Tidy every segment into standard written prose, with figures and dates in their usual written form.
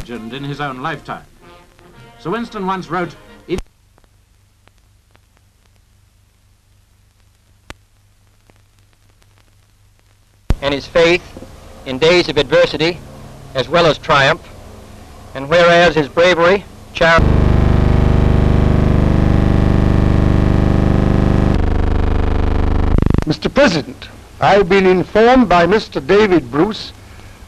imagined in his own lifetime. Sir Winston once wrote, and his faith in days of adversity as well as triumph, and whereas his bravery, charity, Mr. President, I have been informed by Mr. David Bruce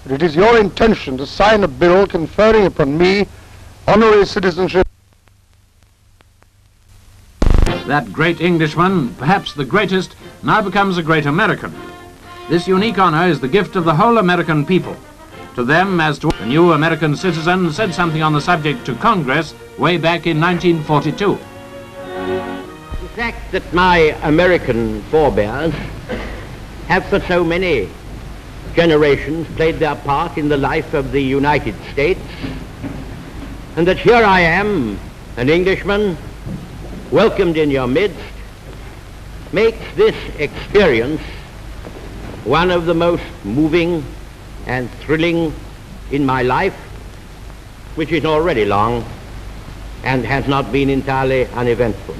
that it is your intention to sign a bill conferring upon me honorary citizenship. That great Englishman, perhaps the greatest, now becomes a great American. This unique honor is the gift of the whole American people. To them, as to the new American citizen, said something on the subject to Congress way back in 1942. The fact that my American forebears have for so many generations played their part in the life of the United States, and that here I am, an Englishman, welcomed in your midst, makes this experience one of the most moving and thrilling in my life, which is already long and has not been entirely uneventful.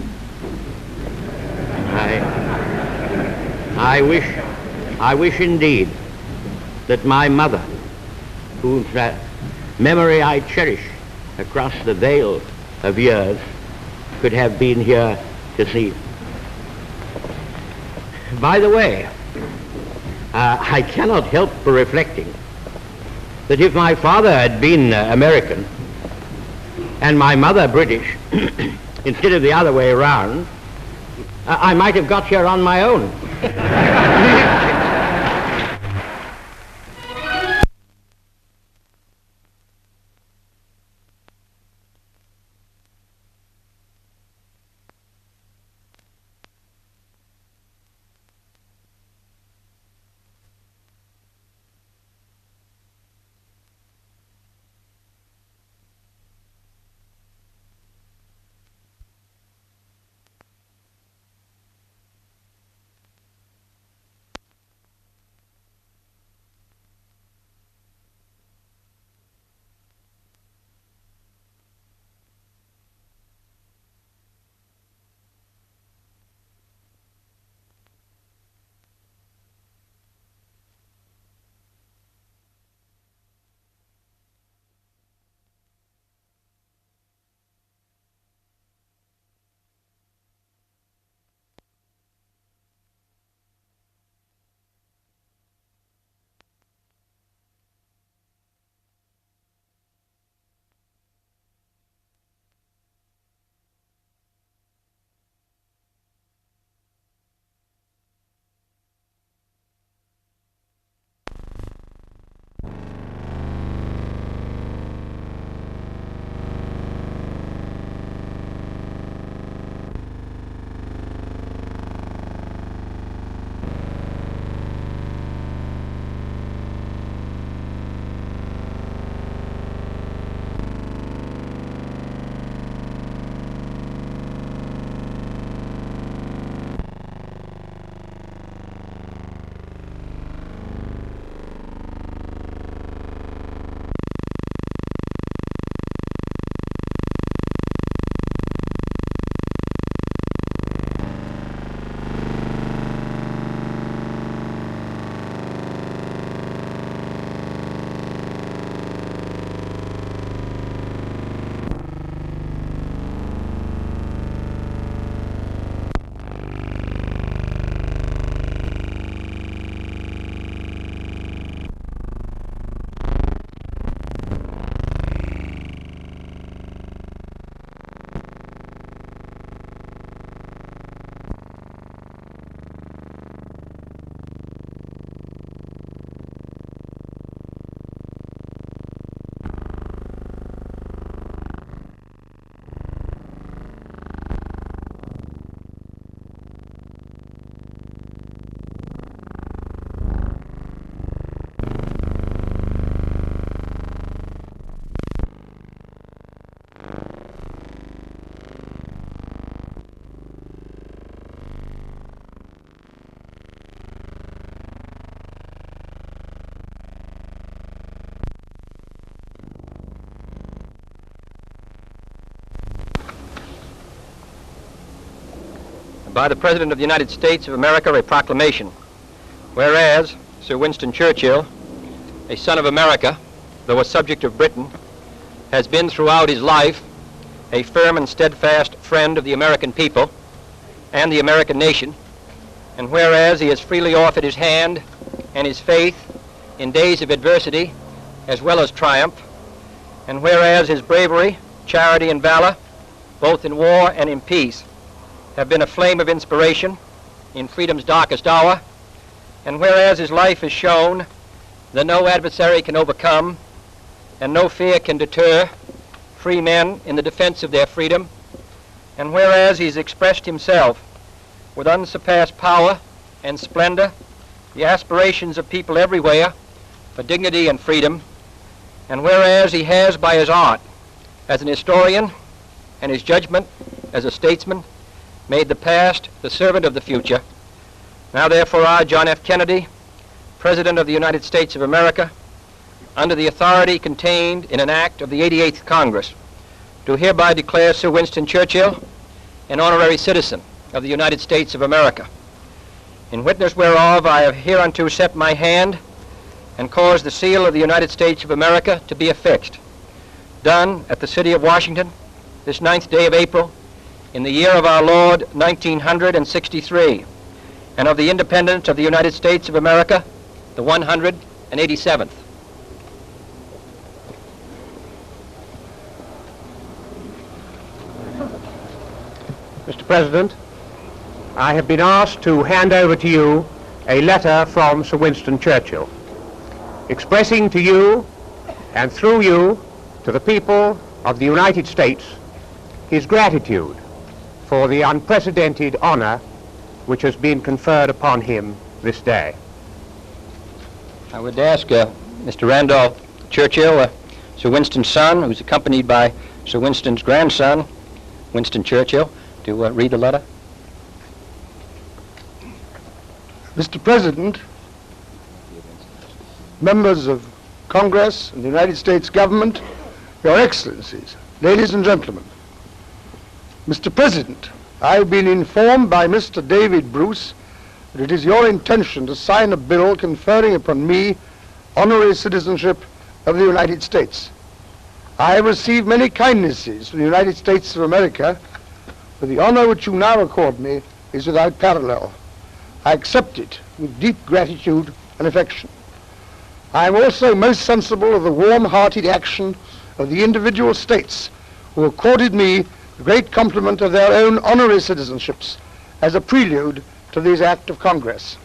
I wish indeed that my mother, whose memory I cherish across the veil of years, could have been here to see. By the way, I cannot help reflecting that if my father had been American and my mother British, instead of the other way around, I might have got here on my own. by the President of the United States of America a proclamation, whereas Sir Winston Churchill, a son of America, though a subject of Britain, has been throughout his life a firm and steadfast friend of the American people and the American nation, and whereas he has freely offered his hand and his faith in days of adversity as well as triumph, and whereas his bravery, charity, and valor, both in war and in peace, have been a flame of inspiration in freedom's darkest hour, and whereas his life has shown that no adversary can overcome and no fear can deter free men in the defense of their freedom, and whereas he's expressed himself with unsurpassed power and splendor the aspirations of people everywhere for dignity and freedom, and whereas he has by his art as an historian and his judgment as a statesman made the past the servant of the future, now therefore I, John F. Kennedy, President of the United States of America, under the authority contained in an act of the 88th Congress, do hereby declare Sir Winston Churchill an honorary citizen of the United States of America, in witness whereof I have hereunto set my hand and caused the seal of the United States of America to be affixed, done at the city of Washington this 9th day of April in the year of our Lord 1963, and of the independence of the United States of America the 187th. Mr. President, I have been asked to hand over to you a letter from Sir Winston Churchill, expressing to you and through you to the people of the United States his gratitude for the unprecedented honor which has been conferred upon him this day. I would ask Mr. Randolph Churchill, Sir Winston's son, who's accompanied by Sir Winston's grandson, Winston Churchill, to read the letter. Mr. President, members of Congress and the United States government, Your Excellencies, ladies and gentlemen. Mr. President, I have been informed by Mr. David Bruce that it is your intention to sign a bill conferring upon me honorary citizenship of the United States. I have received many kindnesses from the United States of America, but the honor which you now accord me is without parallel. I accept it with deep gratitude and affection. I am also most sensible of the warm-hearted action of the individual states who accorded me the great compliment of their own honorary citizenships as a prelude to this act of Congress.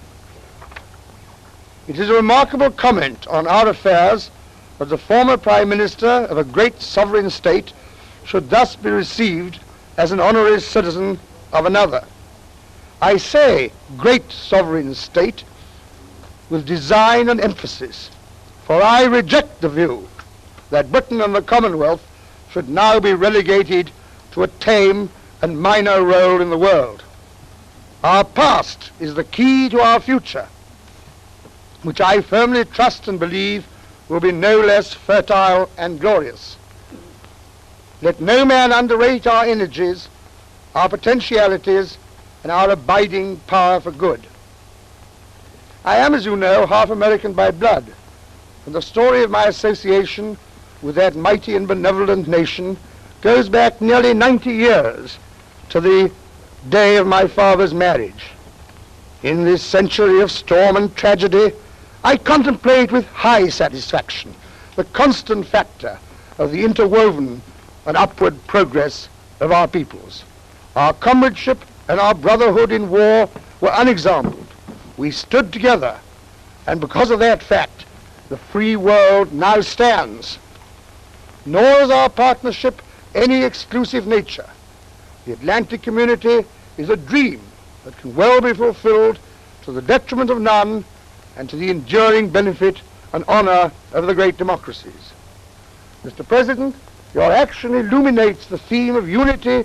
It is a remarkable comment on our affairs that the former Prime Minister of a great sovereign state should thus be received as an honorary citizen of another. I say great sovereign state with design and emphasis, for I reject the view that Britain and the Commonwealth should now be relegated to a tame and minor role in the world. Our past is the key to our future, which I firmly trust and believe will be no less fertile and glorious. Let no man underrate our energies, our potentialities, and our abiding power for good. I am, as you know, half American by blood, and the story of my association with that mighty and benevolent nation goes back nearly 90 years to the day of my father's marriage. In this century of storm and tragedy, I contemplate with high satisfaction the constant factor of the interwoven and upward progress of our peoples. Our comradeship and our brotherhood in war were unexampled. We stood together, and because of that fact, the free world now stands. Nor is our partnership any exclusive nature. The Atlantic community is a dream that can well be fulfilled to the detriment of none and to the enduring benefit and honor of the great democracies. Mr. President, your action illuminates the theme of unity